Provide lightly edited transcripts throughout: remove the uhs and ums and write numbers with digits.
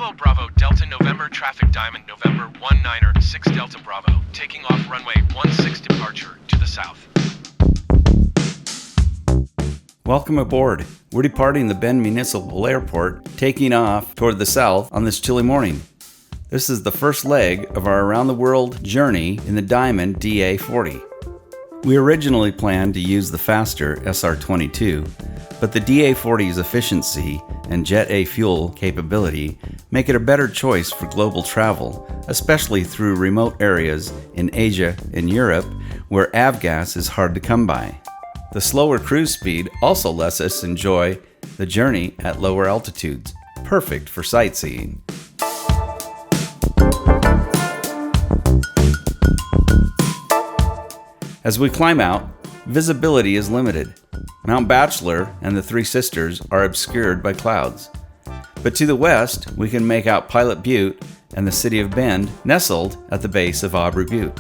Kilo Bravo Delta November traffic Diamond November 19er 6 Delta Bravo, taking off runway 16 departure to the south. Welcome aboard. We're departing the Bend Municipal Airport, taking off toward the south on this chilly morning. This is the first leg of our around-the-world journey in the Diamond DA-40. We originally planned to use the faster SR-22, but the DA-40's efficiency and Jet A fuel capability make it a better choice for global travel, especially through remote areas in Asia and Europe where avgas is hard to come by. The slower cruise speed also lets us enjoy the journey at lower altitudes, perfect for sightseeing. As we climb out, visibility is limited. Mount Bachelor and the Three Sisters are obscured by clouds. But to the west, we can make out Pilot Butte and the city of Bend, nestled at the base of Aubrey Butte.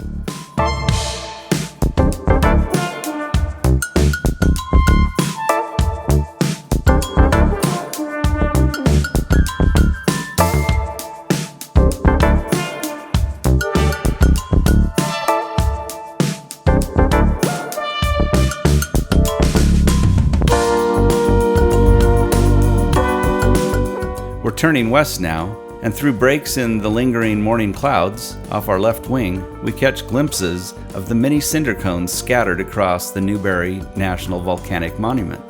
We're turning west now, and through breaks in the lingering morning clouds off our left wing, we catch glimpses of the many cinder cones scattered across the Newberry National Volcanic Monument.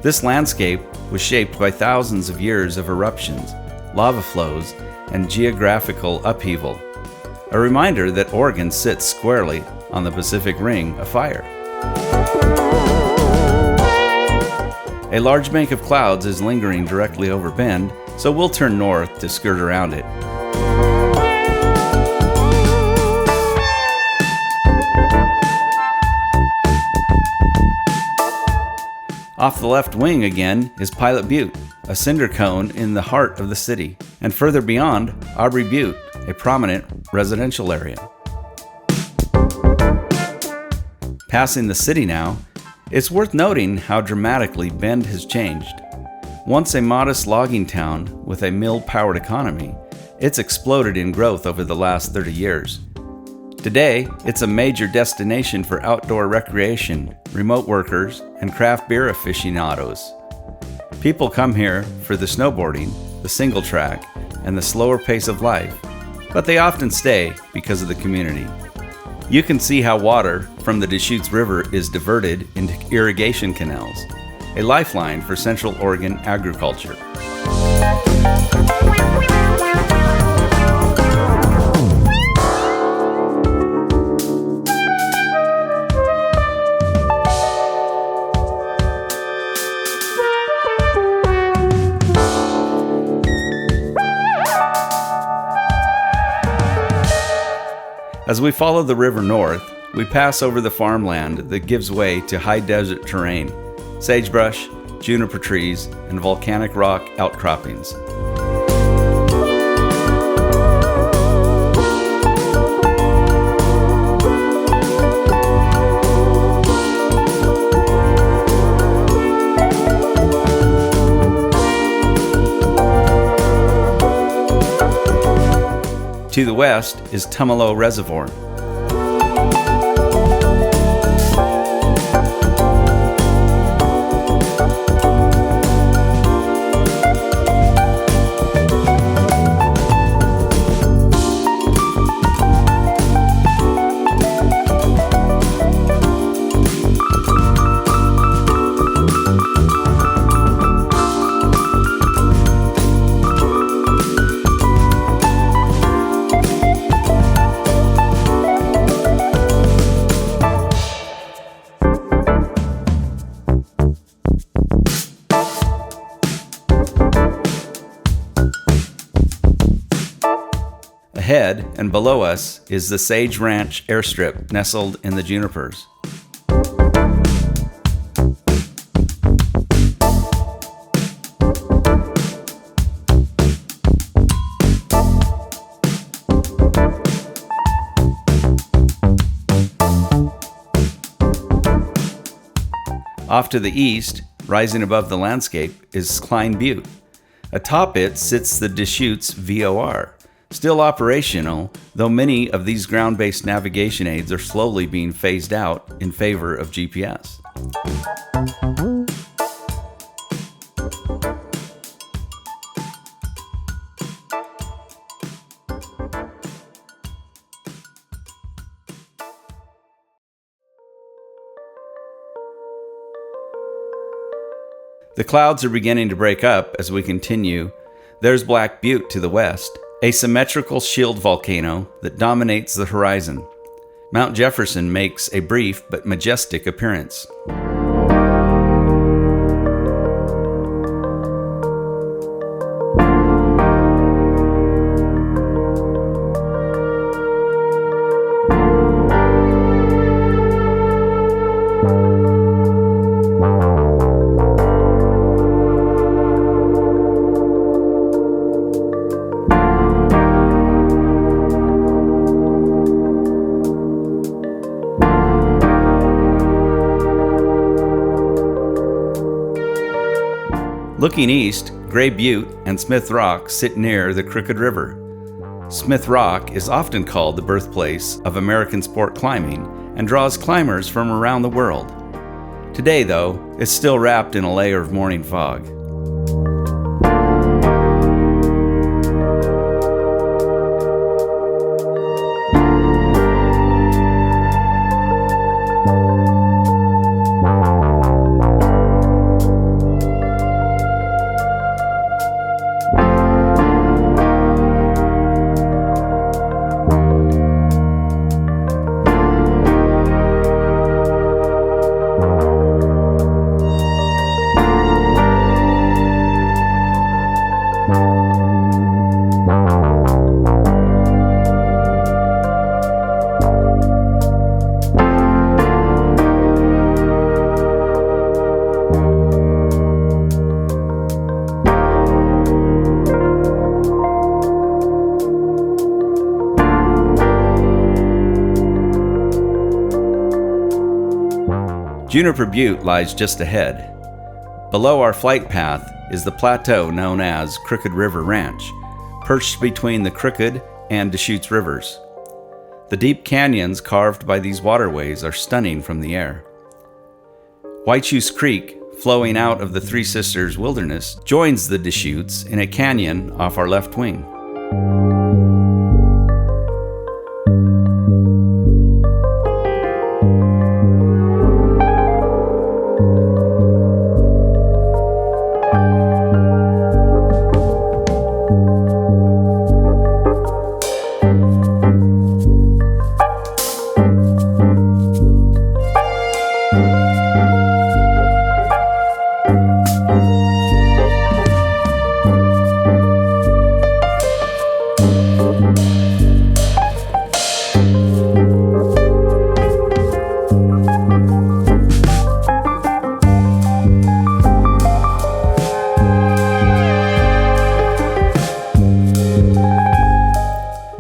This landscape was shaped by thousands of years of eruptions, lava flows, and geographical upheaval. A reminder that Oregon sits squarely on the Pacific Ring of Fire. A large bank of clouds is lingering directly over Bend, so we'll turn north to skirt around it. Off the left wing again is Pilot Butte, a cinder cone in the heart of the city, and further beyond, Aubrey Butte, a prominent residential area. Passing the city now, it's worth noting how dramatically Bend has changed. Once a modest logging town with a mill-powered economy, it's exploded in growth over the last 30 years. Today, it's a major destination for outdoor recreation, remote workers, and craft beer aficionados. People come here for the snowboarding, the single track, and the slower pace of life, but they often stay because of the community. You can see how water from the Deschutes River is diverted into irrigation canals, a lifeline for Central Oregon agriculture. As we follow the river north, we pass over the farmland that gives way to high desert terrain, sagebrush, juniper trees, and volcanic rock outcroppings. To the west is Tumalo Reservoir. Ahead and below us is the Sage Ranch airstrip nestled in the junipers. Off to the east, rising above the landscape, is Klein Butte, Atop it sits the Deschutes VOR, still operational, though many of these ground-based navigation aids are slowly being phased out in favor of GPS. The clouds are beginning to break up as we continue. There's Black Butte to the west, a symmetrical shield volcano that dominates the horizon. Mount Jefferson makes a brief but majestic appearance. Looking east, Gray Butte and Smith Rock sit near the Crooked River. Smith Rock is often called the birthplace of American sport climbing and draws climbers from around the world. Today, though, it's still wrapped in a layer of morning fog. Juniper Butte lies just ahead. Below our flight path is the plateau known as Crooked River Ranch, perched between the Crooked and Deschutes rivers. The deep canyons carved by these waterways are stunning from the air. Whiteshoes Creek, flowing out of the Three Sisters Wilderness, joins the Deschutes in a canyon off our left wing.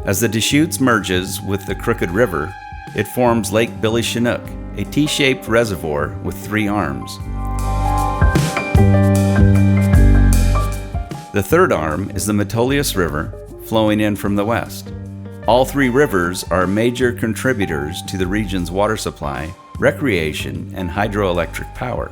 As the Deschutes merges with the Crooked River, it forms Lake Billy Chinook, a T-shaped reservoir with 3 arms. The third arm is the Metolius River, flowing in from the west. All 3 rivers are major contributors to the region's water supply, recreation, and hydroelectric power.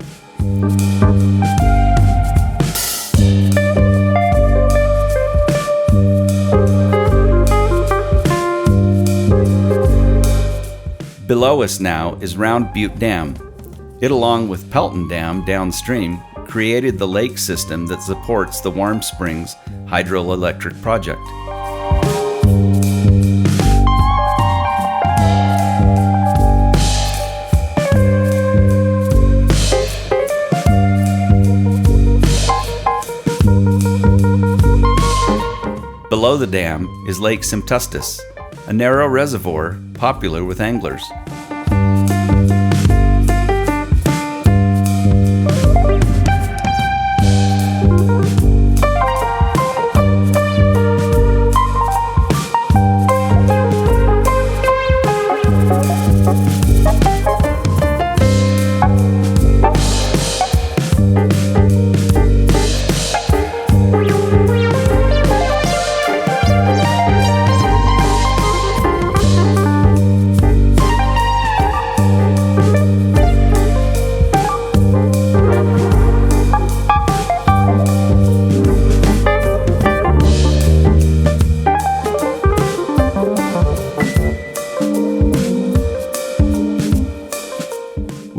Below us now is Round Butte Dam. It, along with Pelton Dam downstream, created the lake system that supports the Warm Springs hydroelectric project. Below the dam is Lake Semptustus, a narrow reservoir popular with anglers.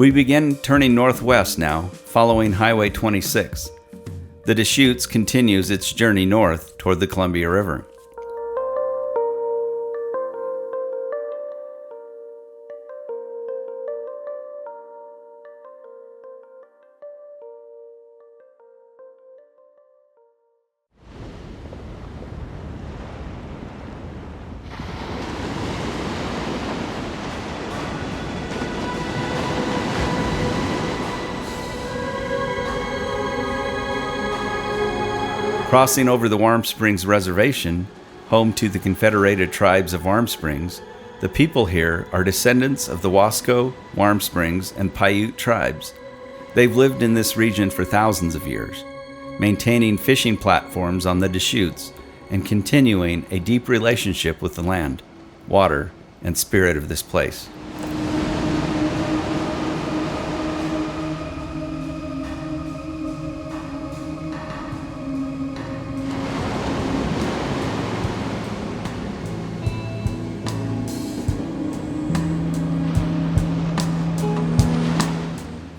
We begin turning northwest now, following Highway 26. The Deschutes continues its journey north toward the Columbia River. Crossing over the Warm Springs Reservation, home to the Confederated Tribes of Warm Springs, the people here are descendants of the Wasco, Warm Springs, and Paiute tribes. They've lived in this region for thousands of years, maintaining fishing platforms on the Deschutes and continuing a deep relationship with the land, water, and spirit of this place.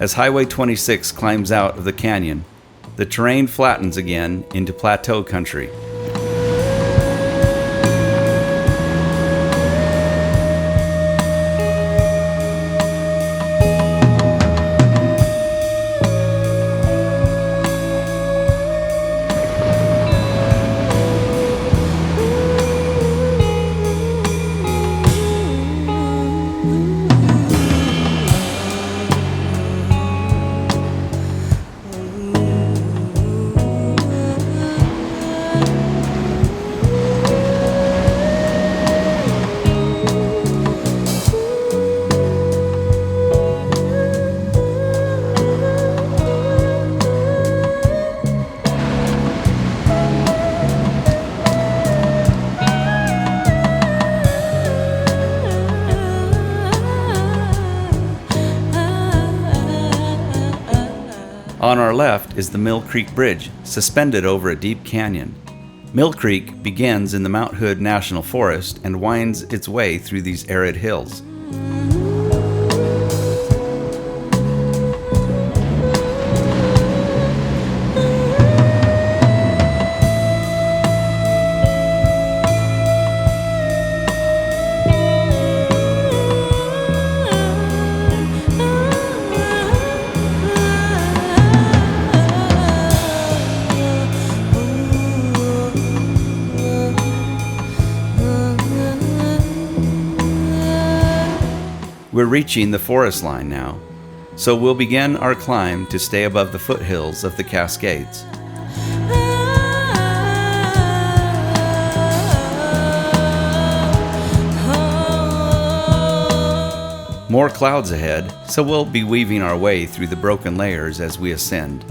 As Highway 26 climbs out of the canyon, the terrain flattens again into plateau country. On our left is the Mill Creek Bridge, suspended over a deep canyon. Mill Creek begins in the Mount Hood National Forest and winds its way through these arid hills. We're reaching the forest line now, so we'll begin our climb to stay above the foothills of the Cascades. More clouds ahead, so we'll be weaving our way through the broken layers as we ascend.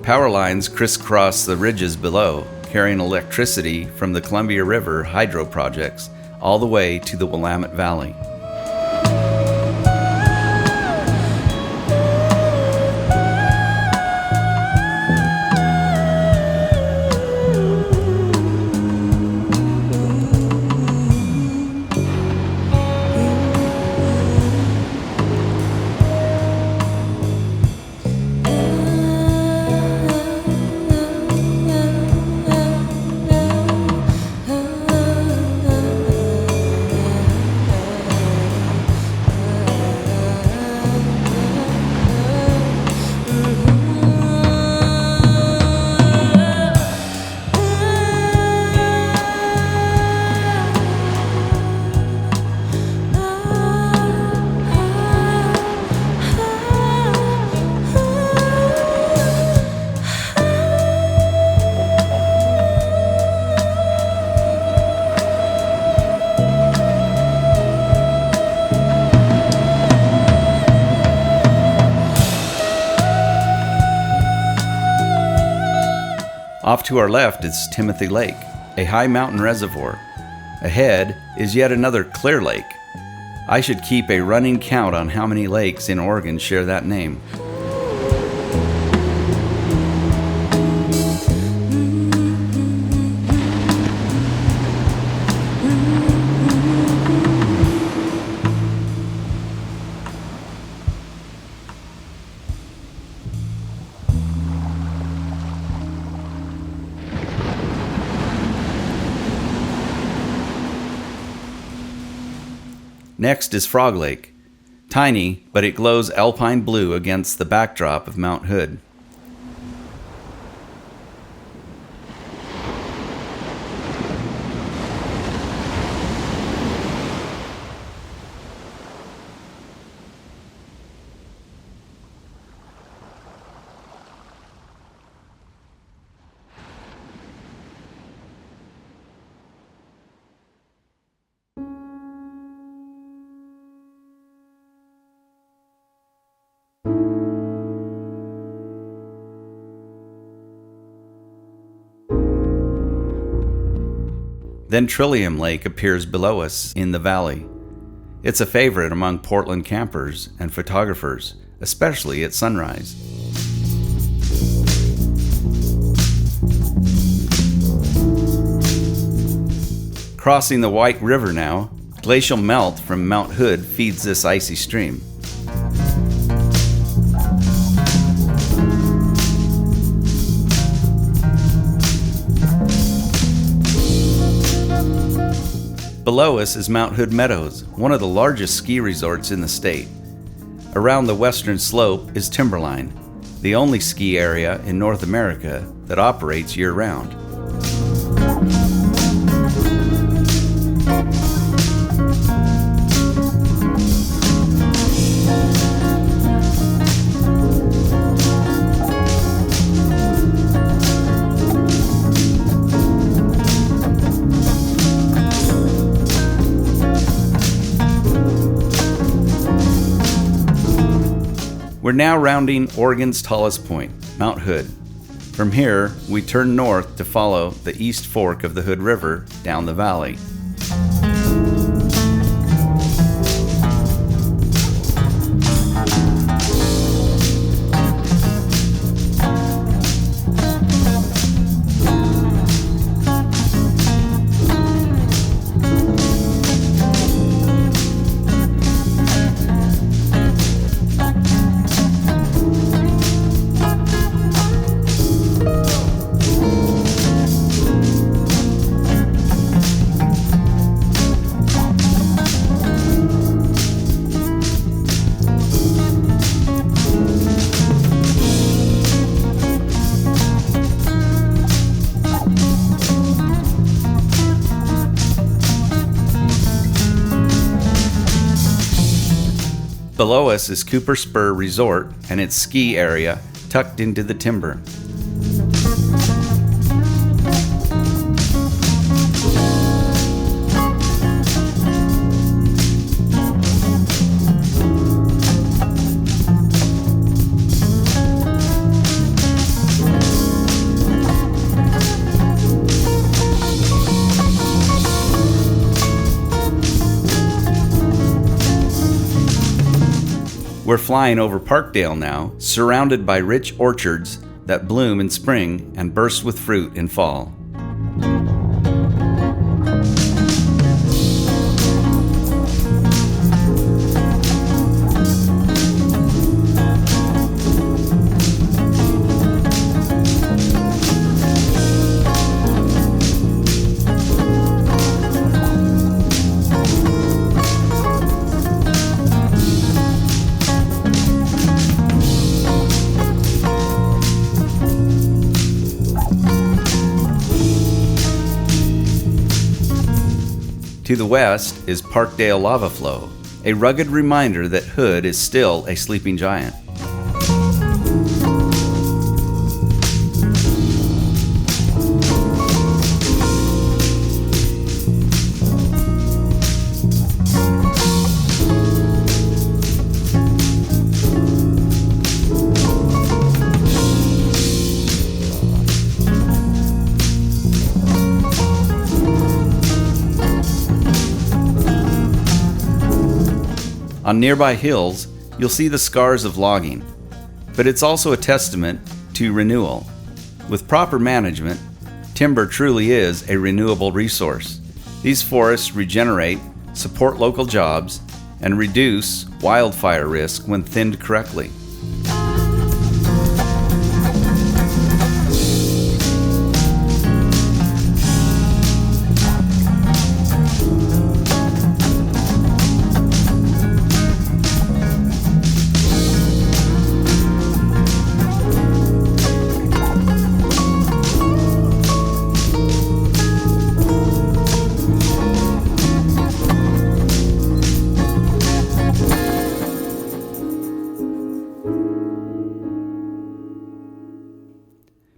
Power lines crisscross the ridges below, carrying electricity from the Columbia River hydro projects all the way to the Willamette Valley. Off to our left is Timothy Lake, a high mountain reservoir. Ahead is yet another Clear Lake. I should keep a running count on how many lakes in Oregon share that name. Next is Frog Lake. Tiny, but it glows alpine blue against the backdrop of Mount Hood. Then Trillium Lake appears below us in the valley. It's a favorite among Portland campers and photographers, especially at sunrise. Crossing the White River now, glacial melt from Mount Hood feeds this icy stream. Below us is Mount Hood Meadows, one of the largest ski resorts in the state. Around the western slope is Timberline, the only ski area in North America that operates year-round. We're now rounding Oregon's tallest point, Mount Hood. From here, we turn north to follow the east fork of the Hood River down the valley. Below us is Cooper Spur Resort and its ski area tucked into the timber. We're flying over Parkdale now, surrounded by rich orchards that bloom in spring and burst with fruit in fall. To the west is Parkdale Lava Flow, a rugged reminder that Hood is still a sleeping giant. On nearby hills, you'll see the scars of logging, but it's also a testament to renewal. With proper management, timber truly is a renewable resource. These forests regenerate, support local jobs, and reduce wildfire risk when thinned correctly.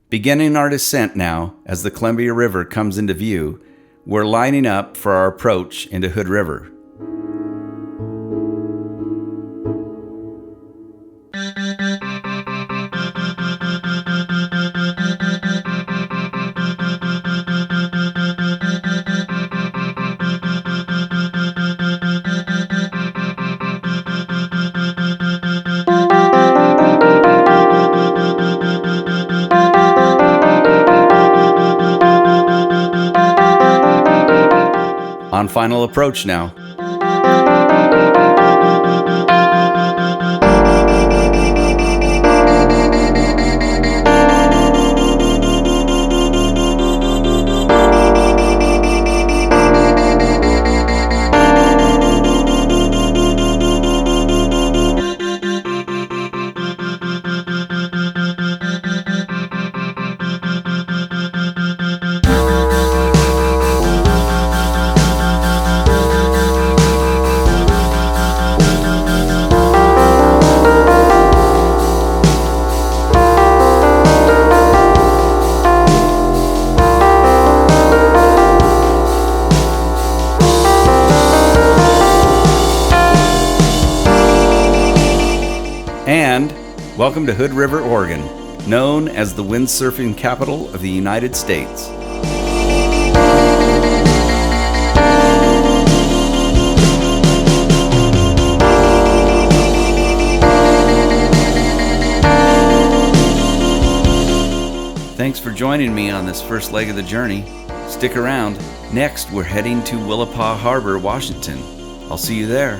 Beginning our descent now, as the Columbia River comes into view, we're lining up for our approach into Hood River. On final approach now. And welcome to Hood River, Oregon, known as the windsurfing capital of the United States. Thanks for joining me on this first leg of the journey. Stick around. Next, we're heading to Willapa Harbor, Washington. I'll see you there.